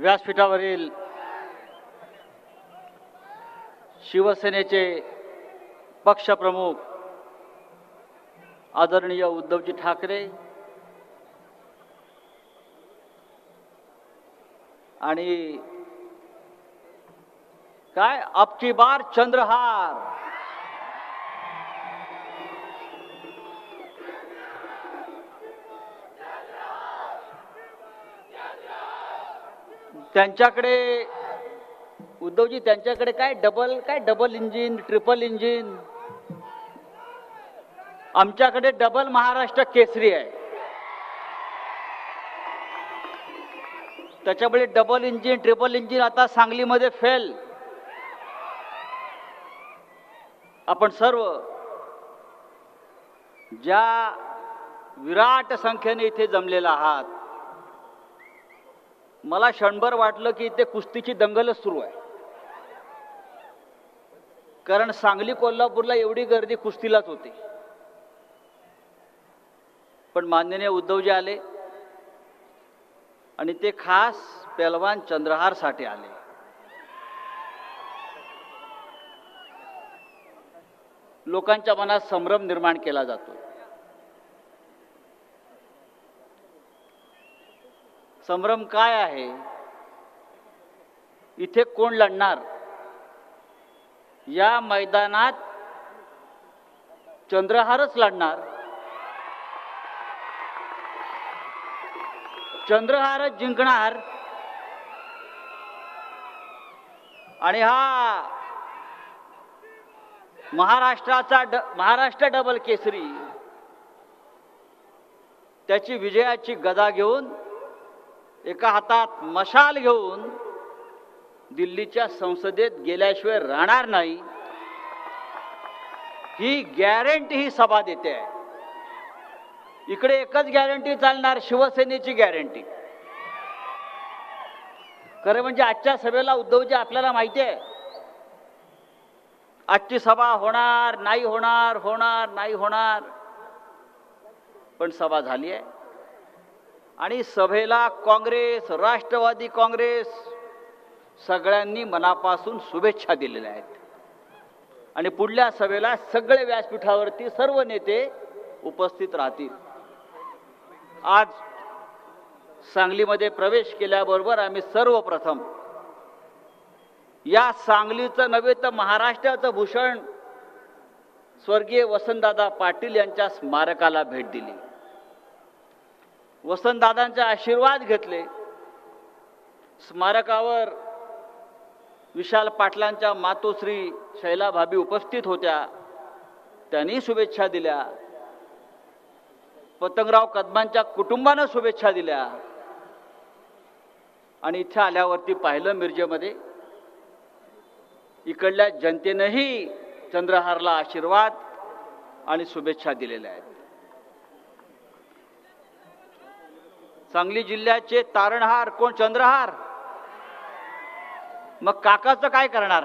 व्यासपीठावरील शिवसेनेचे पक्षप्रमुख आदरणीय उद्धवजी ठाकरे आणि काय अब की बार चंद्रहार त्यांच्याकडे उद्धवजी त्यांच्याकडे काय डबल इंजिन ट्रिपल इंजिन आमच्याकडे डबल महाराष्ट्र केसरी आहे. त्याच्यामुळे डबल इंजिन ट्रिपल इंजिन आता सांगलीमध्ये फेल. आपण सर्व ज्या विराट संख्येने इथे जमलेला आहात, मला क्षणभर वाटलं की इथे कुस्तीची दंगलच सुरू आहे. कारण सांगली कोल्हापूरला एवढी गर्दी कुस्तीलाच होती. पण माननीय उद्धवजी आले आणि ते खास पेलवान चंद्रहार साठी आले. लोकांच्या मनात संभ्रम निर्माण केला जातो. संभ्रम काय आहे? इथे कोण लढणार? या मैदानात चंद्रहारच लढणार. चंद्रहारच जिंकणार. आणि हा महाराष्ट्र डबल केसरी त्याची विजयाची गदा घेऊन एका हातात मशाल घेऊन दिल्लीच्या संसदेत गेल्याशिवाय राहणार नाही, ही गॅरंटी ही सभा देते आहे. इकडे एकच गॅरंटी चालणार, शिवसेनेची गॅरंटी. खरं म्हणजे आजच्या सभेला उद्धवजी आपल्याला माहिती आहे आजची सभा होणार नाही होणार, होणार नाही होणार, पण सभा झाली आहे. आणि सभेला काँग्रेस, राष्ट्रवादी काँग्रेस सगळ्यांनी मनापासून शुभेच्छा दिलेल्या आहेत. आणि पुढल्या सभेला सगळे व्यासपीठावरती सर्व नेते उपस्थित राहतील. आज सांगलीमध्ये प्रवेश केल्याबरोबर आम्ही सर्वप्रथम या सांगलीचं नव्हे तर महाराष्ट्राचं भूषण स्वर्गीय वसंतदादा पाटील यांच्या स्मारकाला भेट दिली. वसंतदादांचे आशीर्वाद घेतले. स्मारकावर विशाल पाटलांच्या मातोश्री शैलाभाभी उपस्थित होत्या, त्यांनी शुभेच्छा दिल्या. पतंगराव कदमांच्या कुटुंबानं शुभेच्छा दिल्या. आणि इथे आल्यावरती पाहिलं मिरजेमध्ये इकडल्या जनतेनंही चंद्रहारला आशीर्वाद आणि शुभेच्छा दिलेल्या आहेत. सांगली जिल्ह्याचे तारणहार कोण? चंद्रहार. मग काकाचं काय करणार?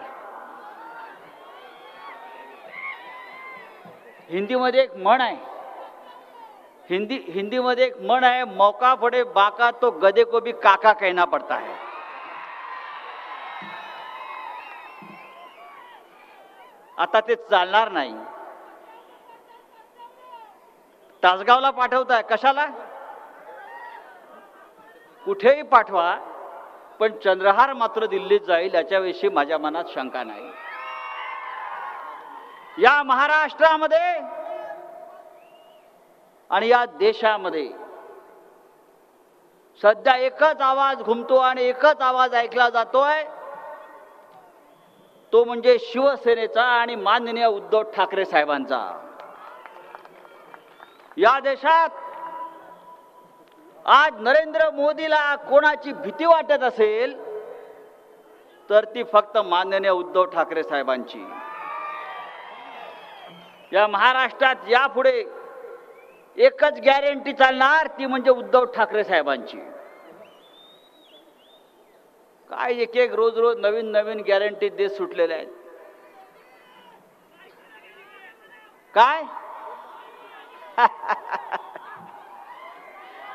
हिंदीमध्ये एक म्हण आहे, हिंदीमध्ये एक म्हण आहे, मौका पडे बाका तो गधे को भी काका कहना पड़ता है. आता ते चालणार नाही. तासगावला पाठवताय, कशाला? कुठेही पाठवा, पण चंद्रहार मात्र दिल्लीत जाईल याच्याविषयी माझ्या मनात शंका नाही. या महाराष्ट्रामध्ये आणि या देशामध्ये सध्या एकच आवाज घुमतो आणि एकच आवाज ऐकला जातोय, तो म्हणजे शिवसेनेचा आणि माननीय उद्धव ठाकरे साहेबांचा. या देशात आज नरेंद्र मोदीला कोणाची भीती वाटत असेल तर ती फक्त माननीय उद्धव ठाकरे साहेबांची. या महाराष्ट्रात यापुढे एकच गॅरंटी चालणार, ती म्हणजे उद्धव ठाकरे साहेबांची. काय एक एक रोज नवीन नवीन गॅरंटी देत सुटलेल्या आहेत. काय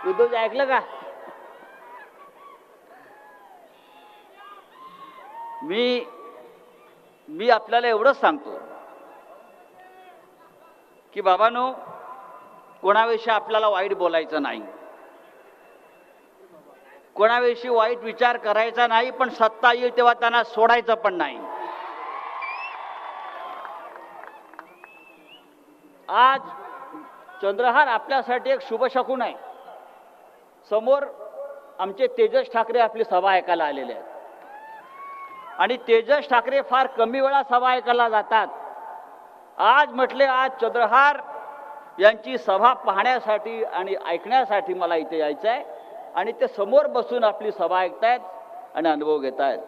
उद्धवजी ऐकलं का? मी आपल्याला एवढंच सांगतो की बाबांनो, कोणाविषयी आपल्याला वाईट बोलायचं नाही, कोणाविषयी वाईट विचार करायचा नाही, पण सत्ता येईल तेव्हा त्यांना सोडायचं पण नाही. आज चंद्रहार आपल्यासाठी एक शुभ शकुन आहे. समोर आमचे तेजस ठाकरे आपली सभा ऐकायला आलेले आहेत आणि तेजस ठाकरे फार कमी वेळा सभा ऐकायला जातात. आज म्हटले, आज चंद्रहार यांची सभा पाहण्यासाठी आणि ऐकण्यासाठी मला इथे यायचं आहे आणि ते समोर बसून आपली सभा ऐकतायत आणि अनुभव घेतायत.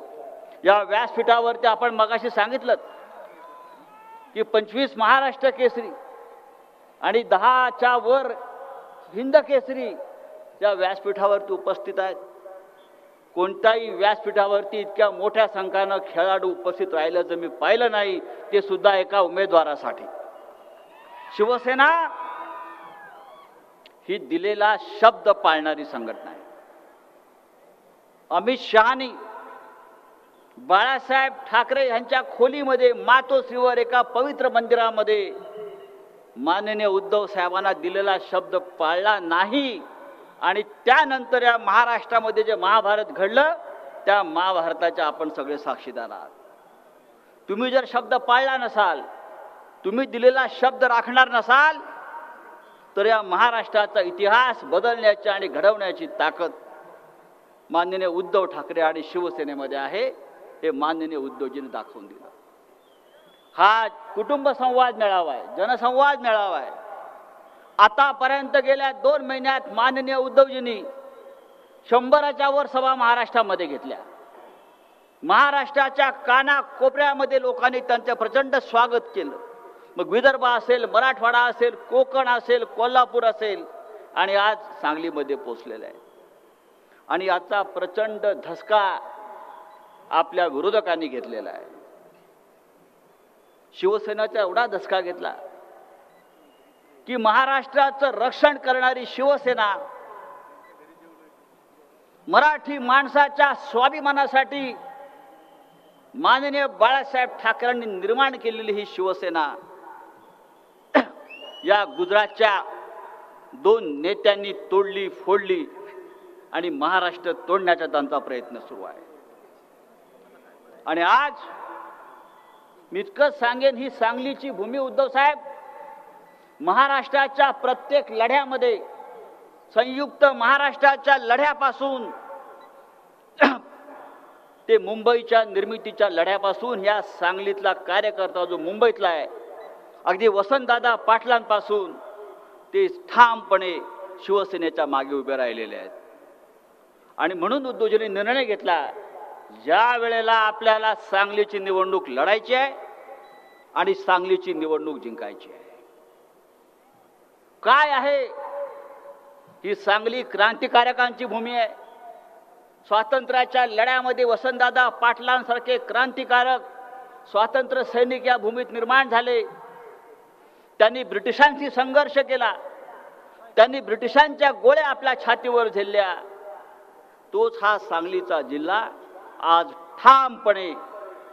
या व्यासपीठावरती आपण मगाशी सांगितलं की 25 महाराष्ट्र केसरी आणि 10च्या वर हिंद केसरी या व्यासपीठावरती उपस्थित आहेत. कोणत्याही व्यासपीठावरती इतक्या मोठ्या संख्येनं खेळाडू उपस्थित राहिल्याचं मी पाहिलं नाही, ते सुद्धा एका उमेदवारासाठी. शिवसेना ही दिलेला शब्द पाळणारी संघटना आहे. अमित शहानी बाळासाहेब ठाकरे यांच्या खोलीमध्ये मातोश्रीवर एका पवित्र मंदिरामध्ये माननीय उद्धव साहेबांना दिलेला शब्द पाळला नाही आणि त्यानंतर या महाराष्ट्रामध्ये जे महाभारत घडलं त्या महाभारताच्या आपण सगळे साक्षीदार आहात. तुम्ही जर शब्द पाळला नसाल, तुम्ही दिलेला शब्द राखणार नसाल, तर या महाराष्ट्राचा इतिहास बदलण्याची आणि घडवण्याची ताकद माननीय उद्धव ठाकरे आणि शिवसेनेमध्ये आहे. हे माननीय उद्धवजींनी दाखवून दिलं. हा कुटुंब संवाद मेळावा आहे, जनसंवाद मेळावा आहे. आतापर्यंत गेल्या 2 महिन्यात माननीय उद्धवजींनी 100च्या वर सभा महाराष्ट्रामध्ये घेतल्या. महाराष्ट्राच्या कानाकोपऱ्यामध्ये लोकांनी त्यांचं प्रचंड स्वागत केलं. मग विदर्भ असेल, मराठवाडा असेल, कोकण असेल, कोल्हापूर असेल आणि आज सांगलीमध्ये पोचलेलं आहे. आणि याचा प्रचंड धसका आपल्या विरोधकांनी घेतलेला आहे. शिवसेनेचा एवढा धसका घेतला की महाराष्ट्राचं रक्षण करणारी शिवसेना मराठी माणसाच्या स्वाभिमानासाठी माननीय बाळासाहेब ठाकरेंनी निर्माण केलेली ही शिवसेना या गुजरातच्या 2 नेत्यांनी तोडली फोडली आणि महाराष्ट्र तोडण्याचा त्यांचा प्रयत्न सुरू आहे. आणि आज मी इतकंच सांगेन, ही सांगलीची भूमी उद्धव साहेब महाराष्ट्राच्या प्रत्येक लढ्यामध्ये, संयुक्त महाराष्ट्राच्या लढ्यापासून ते मुंबईच्या निर्मितीच्या लढ्यापासून या सांगलीतला कार्यकर्ता जो मुंबईतला आहे, अगदी वसंतदादा पाटलांपासून ते ठामपणे शिवसेनेच्या मागे उभे राहिलेले आहेत. आणि म्हणून उद्धवजींनी निर्णय घेतला, ज्या वेळेला आपल्याला सांगलीची निवडणूक लढायची आहे आणि सांगलीची निवडणूक जिंकायची आहे. काय आहे ही सांगली? क्रांतिकारकांची भूमी आहे. स्वातंत्र्याच्या लढ्यामध्ये वसंतदादा पाटलांसारखे क्रांतिकारक स्वातंत्र्य सैनिक या भूमीत निर्माण झाले. त्यांनी ब्रिटिशांशी संघर्ष केला, त्यांनी ब्रिटिशांच्या गोळ्या आपल्या छातीवर झेलल्या. तोच हा सांगलीचा जिल्हा आज ठामपणे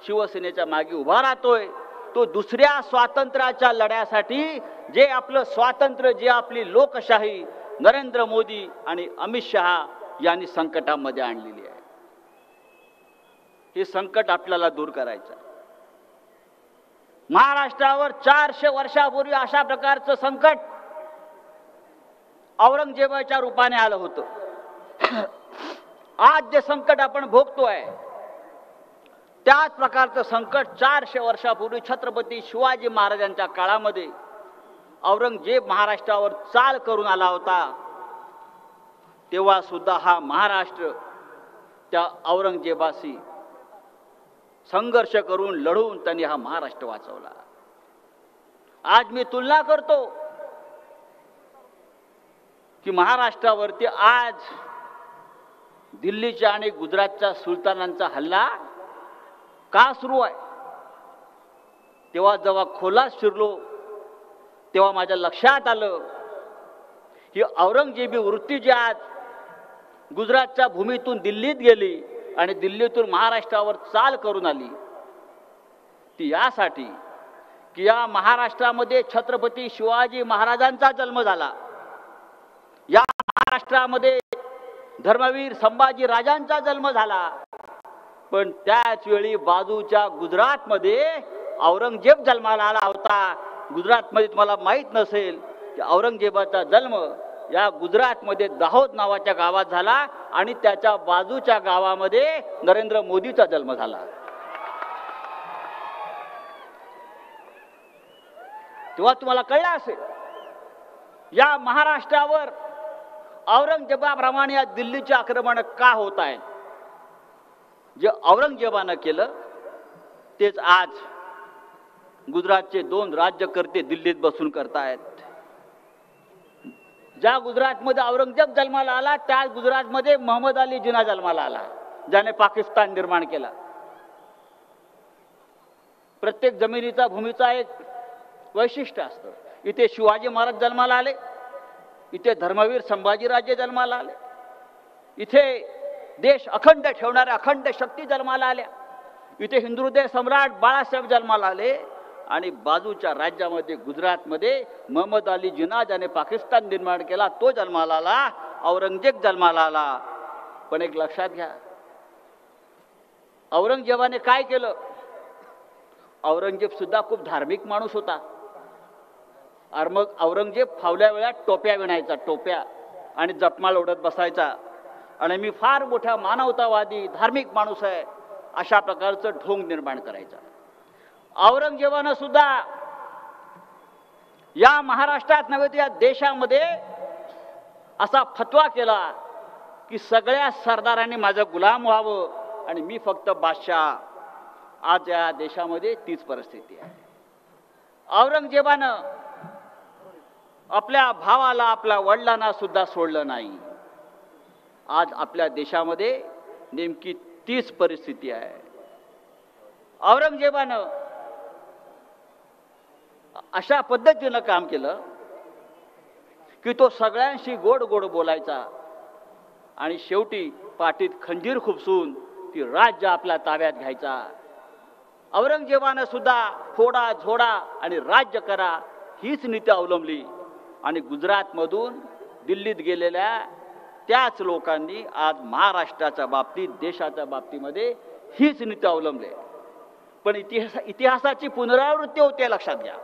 शिवसेनेच्या मागे उभा राहतोय. तो दुसऱ्या स्वातंत्र्याच्या लढ्यासाठी, जे आपलं स्वातंत्र्य, जे आपली लोकशाही नरेंद्र मोदी आणि अमित शहा यांनी संकटामध्ये आणलेली आहे. हे संकट आपल्याला दूर करायचं. महाराष्ट्रावर 400 वर्षापूर्वी अशा प्रकारचं संकट औरंगजेबाच्या रूपाने आलं होतं. आज जे संकट आपण भोगतोय त्याच प्रकारचं संकट 400 वर्षापूर्वी छत्रपती शिवाजी महाराजांच्या काळामध्ये औरंगजेब महाराष्ट्रावर चाल करून आला होता. तेव्हा सुद्धा हा महाराष्ट्र त्या औरंगजेबाशी संघर्ष करून लढून त्यांनी हा महाराष्ट्र वाचवला. आज मी तुलना करतो की महाराष्ट्रावरती आज दिल्लीच्या आणि गुजरातच्या सुलतानांचा हल्ला का सुरू आहे. तेव्हा जेव्हा खोलात शिरलो तेव्हा माझ्या लक्षात आलं ही औरंगजेबी वृत्ती जी आज गुजरातच्या भूमीतून दिल्लीत गेली आणि दिल्लीतून महाराष्ट्रावर चाल करून आली ती यासाठी की या महाराष्ट्रामध्ये छत्रपती शिवाजी महाराजांचा जन्म झाला, या महाराष्ट्रामध्ये धर्मवीर संभाजी राजांचा जन्म झाला, पण त्याच वेळी बाजूच्या गुजरातमध्ये औरंगजेब जन्माला आला होता. गुजरातमध्ये तुम्हाला माहीत नसेल की औरंगजेबाचा जन्म या गुजरातमध्ये दाहोद नावाच्या गावात झाला आणि त्याच्या बाजूच्या गावामध्ये नरेंद्र मोदीचा जन्म झाला. तेव्हा तुम्हाला कळलं असेल या महाराष्ट्रावर औरंगजेबाप्रमाणे या दिल्लीचे आक्रमण का होत आहेत. जे औरंगजेबानं केलं तेच आज गुजरातचे 2 राज्यकर्ते दिल्लीत बसून करतायत. ज्या गुजरातमध्ये औरंगजेब जन्माला आला त्या गुजरातमध्ये मोहम्मद अली जिना जन्माला आला, ज्याने पाकिस्तान निर्माण केला. प्रत्येक जमिनीचा भूमीचा एक वैशिष्ट्य असतं. इथे शिवाजी महाराज जन्माला आले, इथे धर्मवीर संभाजीराजे जन्माला आले, इथे देश अखंड ठेवणाऱ्या अखंड शक्ती जन्माला आल्या, इथे हिंदुहृदय सम्राट बाळासाहेब जन्माला आले आणि बाजूच्या राज्यामध्ये गुजरातमध्ये मोहम्मद अली जिना ज्याने पाकिस्तान निर्माण केला तो जन्माला आला, औरंगजेब जन्माला आला. पण एक लक्षात घ्या, औरंगजेबाने काय केलं. औरंगजेब सुद्धा खूप धार्मिक माणूस होता. अरे मग औरंगजेब फावल्या वेळात टोप्या विणायचा, टोप्या, आणि जपमाळ ओढत बसायचा आणि मी फार मोठा मानवतावादी धार्मिक माणूस आहे अशा प्रकारचं ढोंग निर्माण करायचा. औरंगजेबानं सुद्धा या महाराष्ट्रात नव्हे तर या देशामध्ये असा फतवा केला की सगळ्या सरदारांनी माझं गुलाम व्हावं आणि मी फक्त बादशाह. आज या देशामध्ये तीच परिस्थिती आहे. औरंगजेबानं आपल्या भावाला आपल्या वडिलांना सुद्धा सोडलं नाही. आज आपल्या देशामध्ये नेमकी तीच परिस्थिती आहे. औरंगजेबानं अशा पद्धतीनं काम केलं की तो सगळ्यांशी गोड गोड बोलायचा आणि शेवटी पाठीत खंजीर खुपसून ती राज्य आपल्या ताब्यात घ्यायचा. औरंगजेबानं सुद्धा फोडा झोडा आणि राज्य करा हीच नीती अवलंबली आणि गुजरातमधून दिल्लीत गेलेल्या त्याच लोकांनी आज महाराष्ट्राच्या बाबतीत देशाच्या बाबतीमध्ये हीच नीती अवलंबली. पण इतिहासाची पुनरावृत्ती होते, लक्षात घ्या.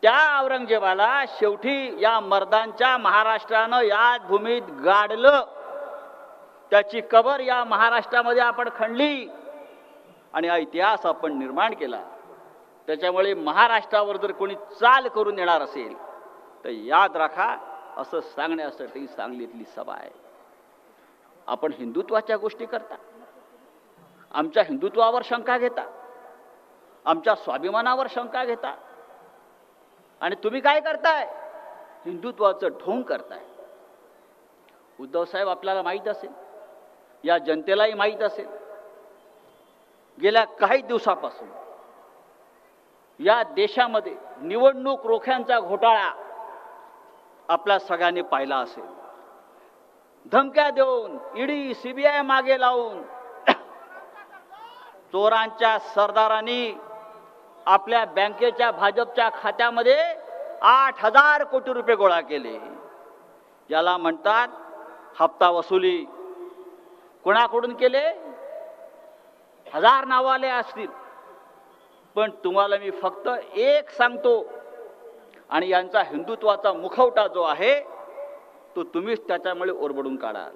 त्या औरंगजेबाला शेवटी या मर्दांच्या महाराष्ट्रानं या भूमीत गाडलं, त्याची कबर या महाराष्ट्रामध्ये आपण खणली आणि हा इतिहास आपण निर्माण केला. त्याच्यामुळे महाराष्ट्रावर जर कोणी चाल करून येणार असेल तर याद राखा, असं सांगण्यासाठी सांगलीतली सभा आहे. आपण हिंदुत्वाच्या गोष्टी करता, आमच्या हिंदुत्वावर शंका घेता, आमच्या स्वाभिमानावर शंका घेता आणि तुम्ही काय करताय, हिंदुत्वाचं ढोंग करताय. उद्धव साहेब आपल्याला माहीत असेल, या जनतेलाही माहीत असेल, गेल्या काही दिवसापासून या देशामध्ये निवडणूक रोख्यांचा घोटाळा आपल्या सगळ्यांनी पाहिला असेल. धमक्या देऊन ईडी सीबीआय मागे लावून चोरांच्या सरदारांनी आपल्या बँकेच्या भाजपच्या खात्यामध्ये 8,000 कोटी रुपये गोळा केले. याला म्हणतात हप्ता वसुली. कोणाकडून केले? 1000 नावाले असतील, पण तुम्हाला मी फक्त एक सांगतो आणि यांचा हिंदुत्वाचा मुखवटा जो आहे तो तुम्हीच त्याच्यामुळे ओरबडून काढाल.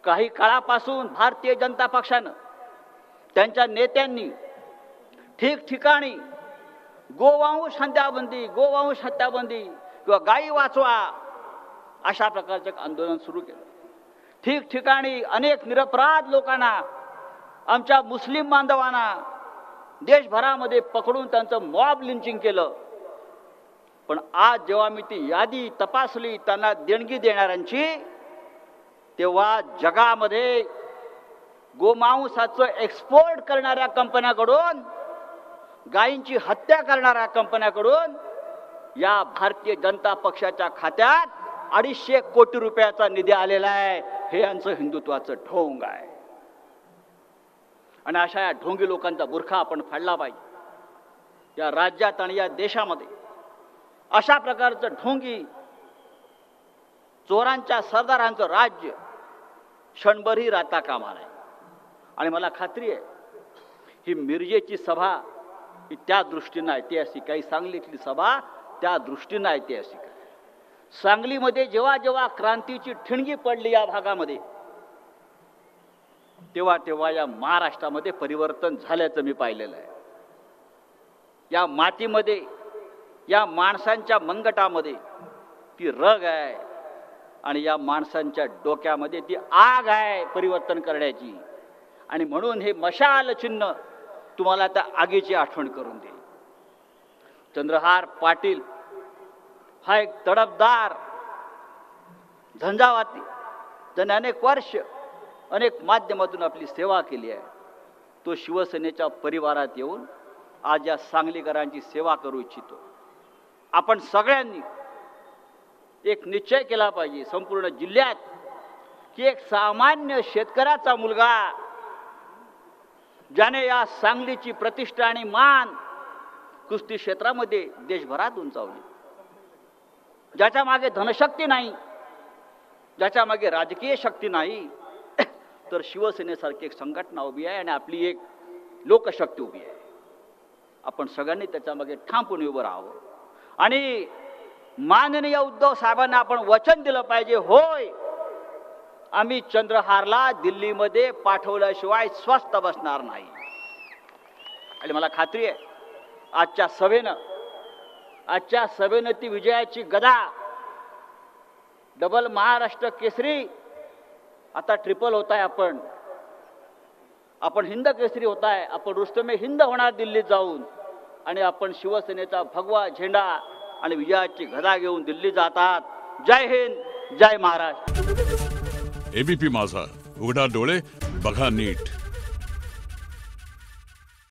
काही काळापासून भारतीय जनता पक्षानं त्यांच्या नेत्यांनी ठिकठिकाणी गोवंश हत्याबंदी, गोवंश हत्याबंदी किंवा गायी वाचवा अशा प्रकारचे आंदोलन सुरू केलं. ठिकठिकाणी अनेक निरपराध लोकांना, आमच्या मुस्लिम बांधवांना देशभरामध्ये पकडून त्यांचं मॉब लिंचिंग केलं. पण आज जेव्हा मी ती यादी तपासली त्यांना देणगी देणाऱ्यांची, तेव्हा जगामध्ये गोमांसाचं एक्सपोर्ट करणाऱ्या कंपन्याकडून, गायींची हत्या करणाऱ्या कंपन्याकडून या भारतीय जनता पक्षाच्या खात्यात 250 कोटी रुपयाचा निधी आलेला आहे. हे यांचं हिंदुत्वाचं ढोंग आहे. आणि अशा या ढोंगी लोकांचा बुरखा आपण फाडला पाहिजे. या राज्यात आणि या देशामध्ये अशा प्रकारचं ढोंगी चोरांच्या सरदारांचं राज्य क्षणभरही राहता कामा नये. आणि मला खात्री आहे ही मिरजेची सभा ही त्या दृष्टीनं ऐतिहासिक आहे. सांगलीतली सभा त्या दृष्टीनं ऐतिहासिक आहे. सांगलीमध्ये जेव्हा जेव्हा क्रांतीची ठिणगी पडली या भागामध्ये तेव्हा तेव्हा या महाराष्ट्रामध्ये परिवर्तन झाल्याचं मी पाहिलेलं आहे. या मातीमध्ये या माणसांच्या मनगटामध्ये ती रग आहे आणि या माणसांच्या डोक्यामध्ये ती आग आहे परिवर्तन करण्याची. आणि म्हणून हे मशाल चिन्ह तुम्हाला त्या आगीची आठवण करून देईल. चंद्रहार पाटील हा एक तडफदार झंझावाती ज्याने अनेक वर्ष अनेक माध्यमातून आपली सेवा केली आहे. तो शिवसेनेच्या परिवारात येऊन आज या सांगलीकरांची सेवा करू इच्छितो. आपण सगळ्यांनी एक निश्चय केला पाहिजे संपूर्ण जिल्ह्यात की एक सामान्य शेतकऱ्याचा मुलगा ज्याने या सांगलीची प्रतिष्ठा आणि मान कुस्ती क्षेत्रामध्ये देशभरात उंचावली, ज्याच्या मागे धनशक्ती नाही, ज्याच्या मागे राजकीय शक्ती नाही, तर शिवसेनेसारखी एक संघटना उभी आहे आणि आपली एक लोकशक्ती उभी आहे. आपण सगळ्यांनी त्याच्यामागे ठामपणे उभं राहावं. आणि माननीय उद्धव साहेबांना आपण वचन दिलं पाहिजे, होय आम्ही चंद्रहारला दिल्लीमध्ये पाठवल्याशिवाय स्वस्थ बसणार नाही. आणि मला खात्री आहे आजच्या सभेनं ती विजयाची गदा डबल महाराष्ट्र केसरी आता ट्रिपल होत आहे. आपण हिंद केसरी होत आहे. आपण रुस्तमे हिंद होणार दिल्लीत जाऊन. आणि आपण शिवसेनेचा भगवा झेंडा आणि विजयाची गदा घेऊन दिल्ली जातात. जय हिंद, जय महाराष्ट्र. एबीपी माझा, उघडा डोळे बघा नीट.